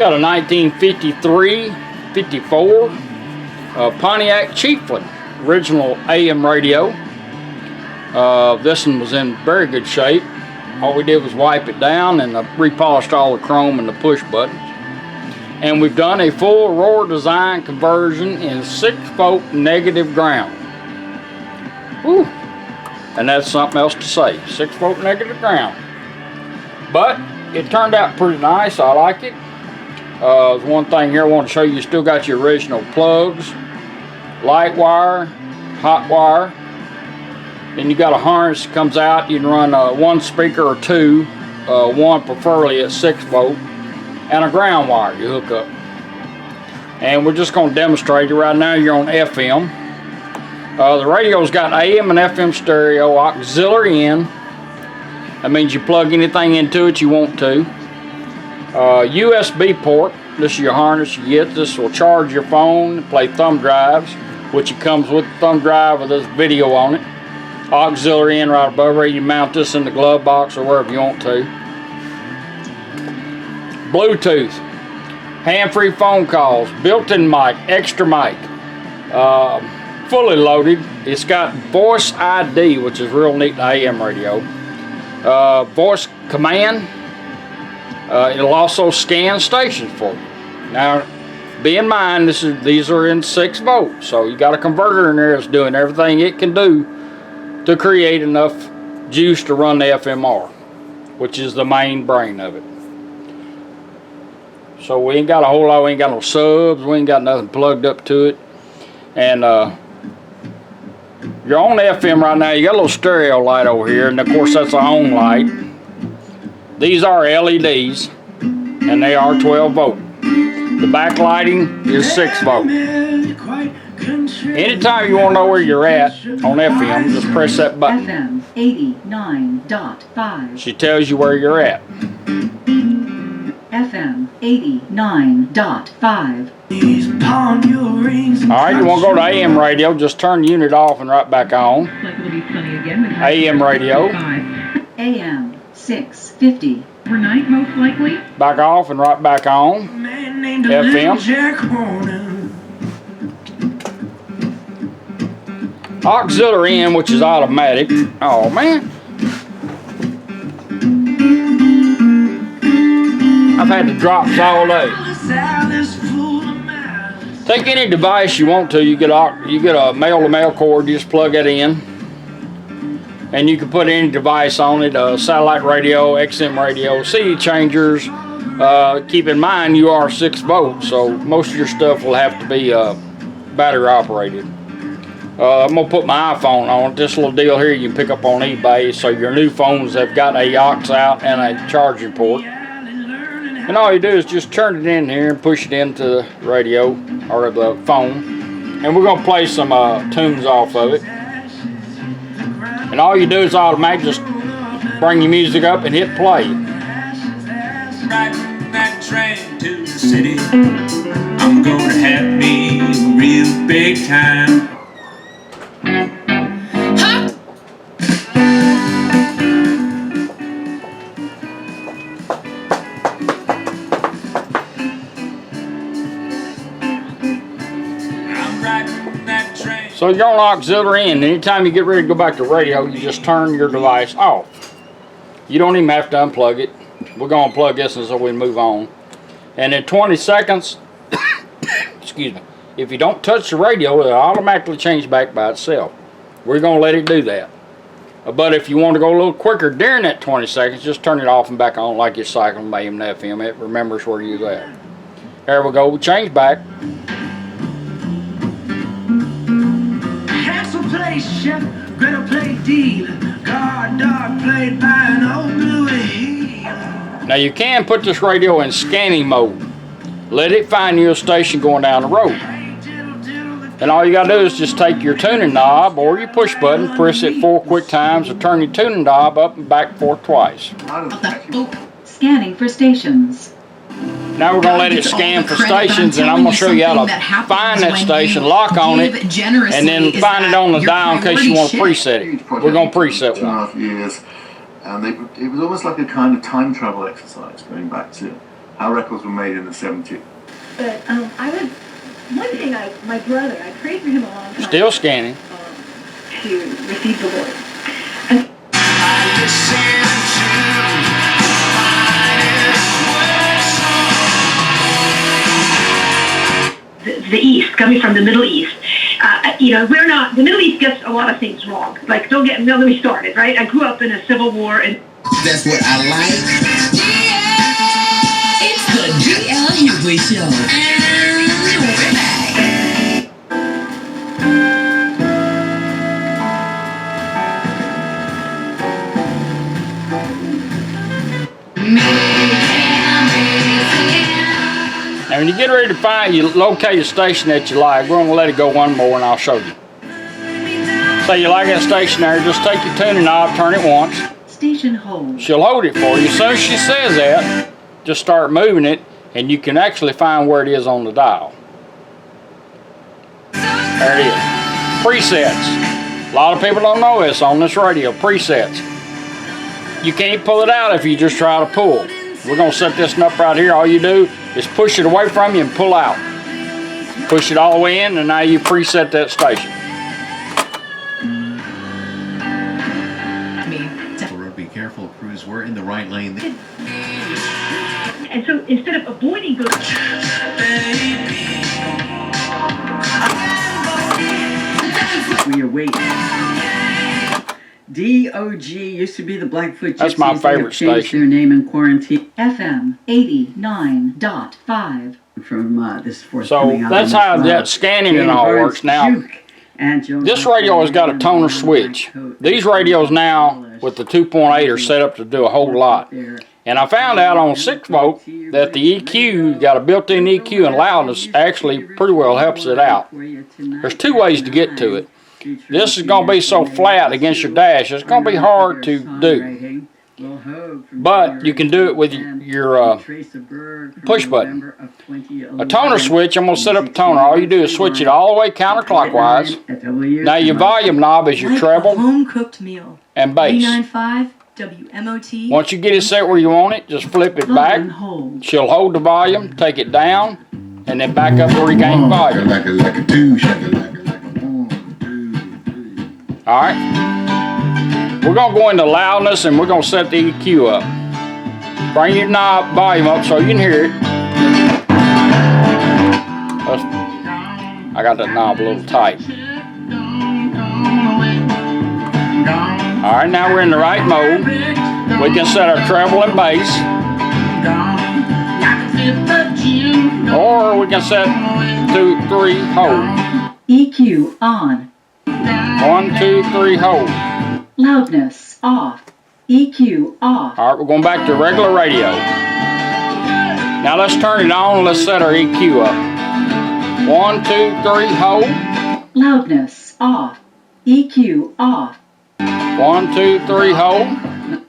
got a 1953-54 Pontiac Chieftain, original AM radio. This one was in very good shape. All we did was wipe it down and repolished all the chrome and the push buttons. And we've done a full Aurora Design conversion in 6-volt negative ground. Woo. And that's something else to say. 6-volt negative ground. But it turned out pretty nice. I like it. There's one thing here I want to show you. You still got your original plugs, light wire, hot wire. Then you got a harness that comes out. You can run one speaker or two, one preferably at 6-volt, and a ground wire you hook up. And we're just going to demonstrate it. Right now you're on FM. The radio's got AM and FM stereo, auxiliary in. That means you plug anything into it you want to. USB port. This is your harness you get. This will charge your phone, play thumb drives, which it comes with the thumb drive with this video on it. Auxiliary in right above it. You mount this in the glove box or wherever you want to. Bluetooth, hand-free phone calls, built-in mic, extra mic, fully loaded. It's got voice ID, which is real neat in AM radio. Voice command. It'll also scan stations for you. Now, be in mind, these are in 6-volt, so you got a converter in there that's doing everything it can do to create enough juice to run the FMR, which is the main brain of it. So we ain't got a whole lot, we ain't got no subs, we ain't got nothing plugged up to it. And you're on FM right now, you got a little stereo light over here, and of course that's a on light. These are LEDs, and they are 12-volt. The backlighting is 6-volt. Anytime you want to know where you're at on FM, just press that button. FM 89.5. She tells you where you're at. FM 89.5. Alright, you want to go to AM radio, just turn the unit off and right back on. AM radio. AM 650. Overnight, most likely. Back off and right back on. FM. Auxiliary in, which is automatic. Oh man. I've had the drops all day. Take any device you want to. You get a male-to-male cord. You just plug it in, and you can put any device on it. Satellite radio, XM radio, CD changers. Keep in mind you are 6-volt, so most of your stuff will have to be battery operated. I'm gonna put my iPhone on it. This little deal here you can pick up on eBay. So your new phones have got a aux out and a charging port. And all you do is just turn it in here and push it into the radio or the phone. And we're gonna play some tunes off of it. And all you do is automatically just bring your music up and hit play. Riding that train to the city, I'm gonna have me a real big time. So you're on auxiliary in. Anytime you get ready to go back to radio, you just turn your device off. You don't even have to unplug it. We're going to unplug this until we move on. And in 20 seconds, excuse me, if you don't touch the radio, it'll automatically change back by itself. We're going to let it do that. But if you want to go a little quicker during that 20 seconds, just turn it off and back on like you're cycling from AM to FM. It remembers where you're at. There we go. We change back. Chef, Greta played dealer, guard dog played by an old bluey heel. Now you can put this radio in scanning mode. Let it find you a station going down the road. And all you gotta do is just take your tuning knob or your push button, press it 4 quick times, and turn your tuning knob up and back and forth twice. Scanning for stations. Now we're going to let it scan for stations, and I'm going to show you how to find that station, lock on it, and then find it on the dial in case you want to preset it. We're going to preset one. 2.5 years, and it was almost like a kind of time travel exercise going back to How records were made in the 70s. But one thing my brother, I prayed for him a long time. Still scanning. To receive the Lord. The East, coming from the Middle East. We're not, the Middle East gets a lot of things wrong. Like, don't get me started, right? I grew up in a civil war and... That's what I like. It's the GL Hughley Show. And we're back. And when you get ready to you locate a station that you like, we're going to let it go one more and I'll show you. Say you like that station there, just take your tuning knob, turn it once. Station hold. She'll hold it for you. As soon as she says that, just start moving it and you can actually find where it is on the dial. There it is. Presets. A lot of people don't know this on this radio. Presets. You can't pull it out if you just try to pull. We're going to set this up right here. All you do is push it away from you and pull out. Push it all the way in and now you preset that station. Be careful, crews. We're in the right lane. And so instead of avoiding those... We await. DOG used to be the Blackfoot Gypsies. That's my favorite station. Their name in quarantine. FM 89.5. From this forthcoming So album that's how that scanning and all works. Now, this radio has got a toner switch. These radios now with the 2.8 are set up to do a whole lot. And I found out on 6 volt that the EQ, got a built-in EQ and loudness actually pretty well helps it out. There's 2 ways to get to it. This is going to be so flat against your dash, it's going to be hard to do. But you can do it with your push button. A toner switch, I'm going to set up a toner. All you do is switch it all the way counterclockwise. Now your volume knob is your treble home-cooked meal. and bass. 395 WMOT. Once you get it set where you want it, just flip it back. She'll hold the volume, take it down, and then back up to regain volume. Alright. We're going to go into loudness and we're going to set the EQ up. Bring your knob volume up so you can hear it. I got that knob a little tight. Alright, now we're in the right mode. We can set our treble and bass. Or we can set 2, 3, hold. EQ on. 1, 2, 3, hold. Loudness off. EQ off. Alright, we're going back to regular radio. Now let's turn it on and let's set our EQ up. 1, 2, 3, hold. Loudness off. EQ off. 1, 2, 3, hold.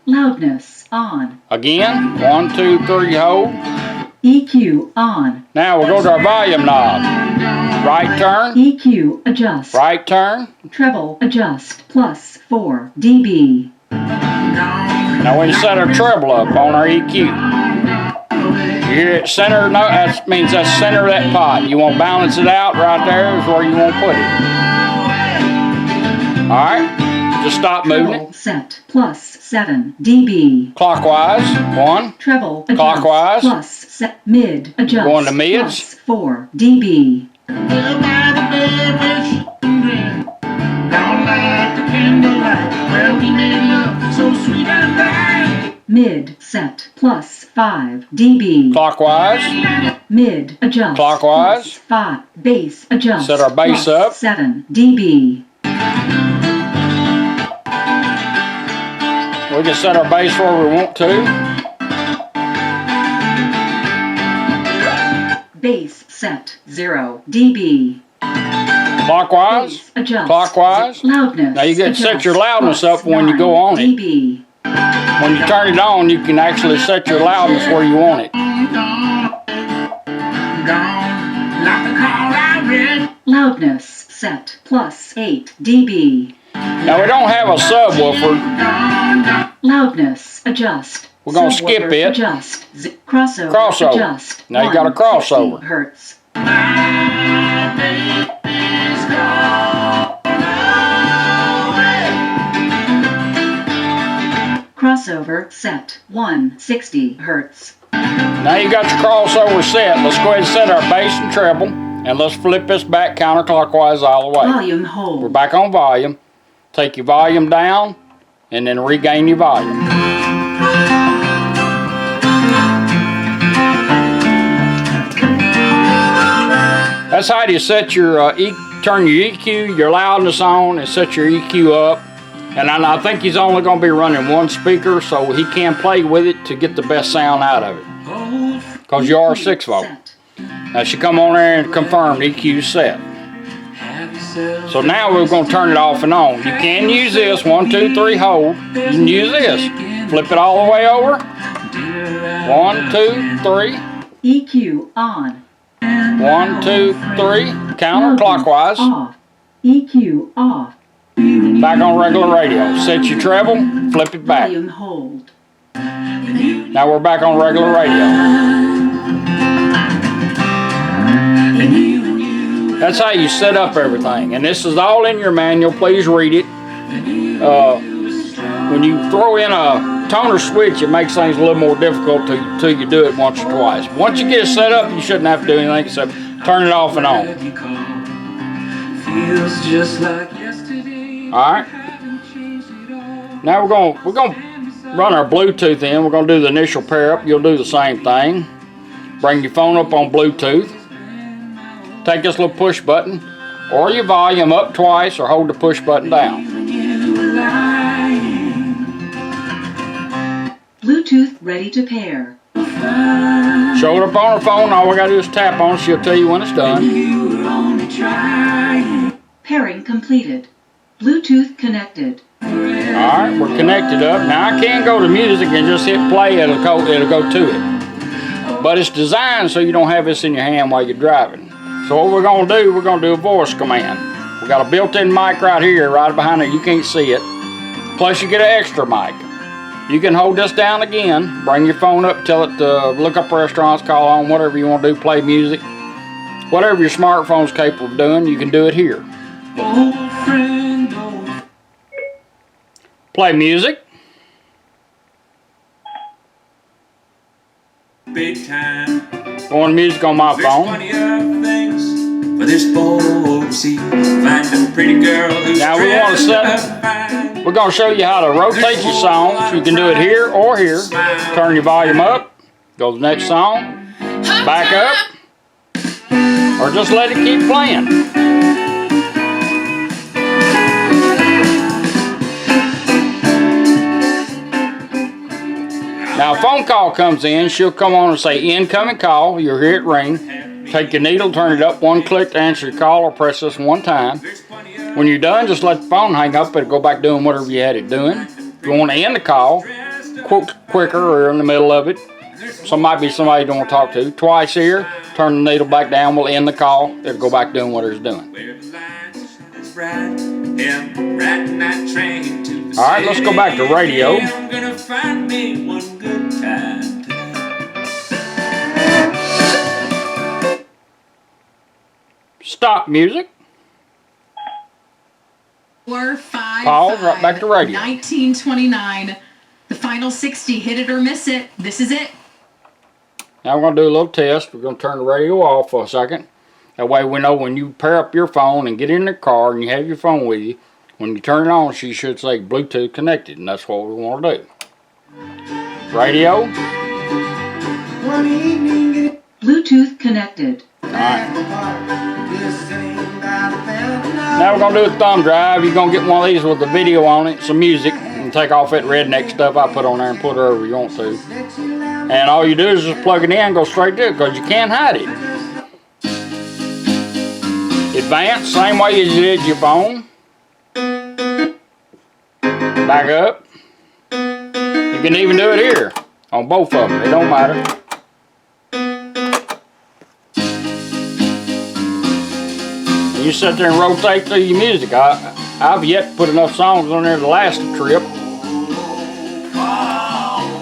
Loudness on. Again, 1, 2, 3, hold. EQ on. Now we'll go to our volume knob. Right turn. EQ adjust. Right turn. Treble adjust plus 4 dB. Now we set our treble up on our EQ. You hear it center? No, that means that's center of that pot. You want to balance it out right there is where you want to put it. Alright, just stop moving Treble it. set plus 7 dB. Clockwise, 1. Treble adjust Clockwise. plus set mid adjust Going to mids. plus 4 dB. Mid set plus 5 dB. Clockwise. Mid adjust Clockwise. plus 5. Bass adjust Set our bass plus up. 7 dB. We can set our bass where we want to. Bass set 0 dB. Clockwise. Bass adjust. Clockwise. Loudness. Now you get set adjust your loudness plus up when you go 9 on it. dB. When you turn it on, you can actually set your loudness where you want it. Loudness set plus 8 dB. Now we don't have a subwoofer. Loudness adjust We're going to skip it. Adjust. Crossover. Crossover. Adjust. Now you got a crossover. 160 hertz. Crossover set 160 hertz. Now you got your crossover set. Let's go ahead and set our bass and treble, and let's flip this back counterclockwise all the way. Volume hold. We're back on volume. Take your volume down, and then regain your volume. That's how you set your turn your EQ, your loudness on, and set your EQ up. And I think he's only going to be running one speaker, so he can play with it to get the best sound out of it. Because you are 6 volt. Now she come on there and confirm the EQ set. So now we're going to turn it off and on. You can use this 1, 2, 3 hold. You can use this. Flip it all the way over. 1, 2, 3. EQ on. 1, 2, 3. Counterclockwise. Off. EQ off. Back on regular radio. Set your treble, flip it back. Volume hold. Now we're back on regular radio. That's how you set up everything. And this is all in your manual. Please read it. When you throw in a toner switch, it makes things a little more difficult till you do it once or twice. Once you get it set up, you shouldn't have to do anything except turn it off and on. Alright. Now we're gonna run our Bluetooth in. We're gonna do the initial pair up. You'll do the same thing. Bring your phone up on Bluetooth. Take this little push button, or your volume up twice, or hold the push button down. Bluetooth ready to pair. Show it up on her phone. All we gotta do is tap on it. She'll tell you when it's done. Pairing completed. Bluetooth connected. Alright, we're connected up. Now I can go to music and just hit play. It'll go to it. But it's designed so you don't have this in your hand while you're driving. So what we're going to do, we're going to do a voice command. We got a built-in mic right here, right behind it. You can't see it. Plus you get an extra mic. You can hold this down again, bring your phone up, tell it to look up restaurants, call on, whatever you want to do, play music. Whatever your smartphone's capable of doing, you can do it here. Play music. Big time. Going to music on my There's phone. plenty of things for this boy to see. Find a pretty girl who's Now we want to set. We're going to show you how to rotate your songs. You can do it here or here. Turn your volume up. Go to the next song. Back up. Or just let it keep playing. Now a phone call comes in, she'll come on and say incoming call, you'll hear it ring. Take your needle, turn it up 1 click to answer your call, or press this 1 time. When you're done, just let the phone hang up, it'll go back doing whatever you had it doing. If you want to end the call, quicker or in the middle of it, might be somebody you don't want to talk to. Twice here, turn the needle back down, we'll end the call, it'll go back doing what it's doing. Alright, let's go back to radio. I'm gonna find me one good time tonight. Stop music. 4, 5, Pause, right back to radio. 1929. The final 60. Hit it or miss it. This is it. Now we're going to do a little test. We're going to turn the radio off for a second. That way we know when you pair up your phone and get in the car and you have your phone with you, when you turn it on, she should say Bluetooth connected, and that's what we want to do. Radio. Bluetooth connected. Alright. Now we're going to do a thumb drive. You're going to get one of these with the video on it, some music, and take off that redneck stuff I put on there and put it wherever you want to. And all you do is just plug it in and go straight to it, because you can't hide it. Advance, same way as you did your phone. Back up. You can even do it here on both of them. It don't matter. You sit there and rotate through your music. I've yet to put enough songs on there to last a trip.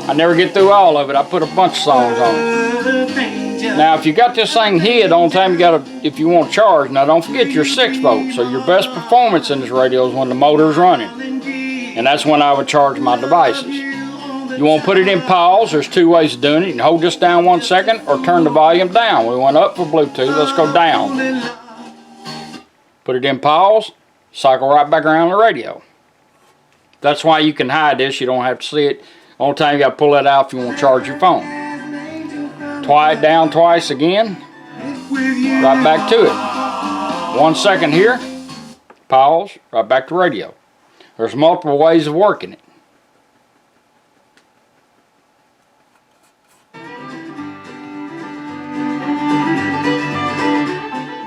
I never get through all of it. I put a bunch of songs on it. Now, if you got this thing hid, the only time you gotta, if you want to charge, now don't forget your 6 volts. So your best performance in this radio is when the motor's running. And that's when I would charge my devices. You want to put it in pause. There's 2 ways of doing it. You can hold this down 1 second or turn the volume down. We went up for Bluetooth. Let's go down. Put it in pause. Cycle right back around the radio. That's why you can hide this. You don't have to see it. Only time you got to pull that out if you want to charge your phone. Try it down twice again. Right back to it. 1 second here. Pause. Right back to radio. There's multiple ways of working it.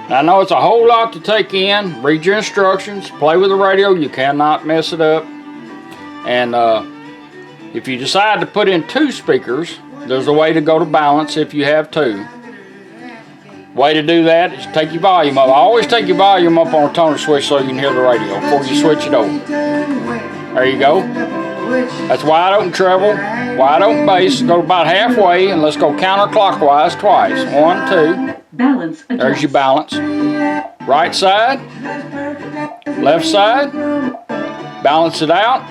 I know it's a whole lot to take in. Read your instructions. Play with the radio. You cannot mess it up. And if you decide to put in 2 speakers, there's a way to go to balance if you have 2. Way to do that is take your volume up. I always take your volume up on a toner switch so you can hear the radio before you switch it over. There you go. That's wide open treble, wide open bass. Go about halfway and let's go counterclockwise twice. 1, 2. Balance adjust. There's your balance. Right side, left side. Balance it out.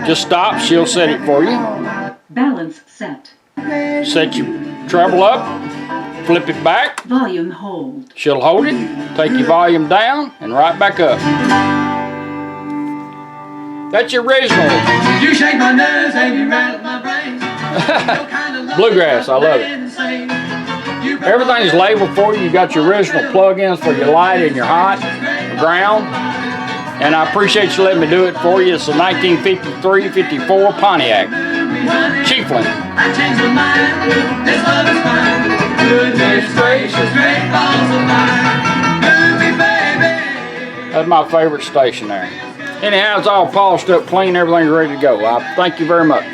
Just stop. She'll set it for you. Balance set. Set your treble up. Flip it back. Volume hold. She'll hold it. Take your volume down and right back up. That's your original. You shake my nerves and you rattle my brain. Bluegrass, I love it. Everything's labeled for you. You got your original plug-ins for your light and your hot, ground. And I appreciate you letting me do it for you. It's a 1953-54 Pontiac. Chiefland. I changed my mind. This love is fine. Goodness gracious, great balls of fire. Move me, baby. That's my favorite station there. Anyhow, it's all polished up clean. Everything's ready to go. I thank you very much.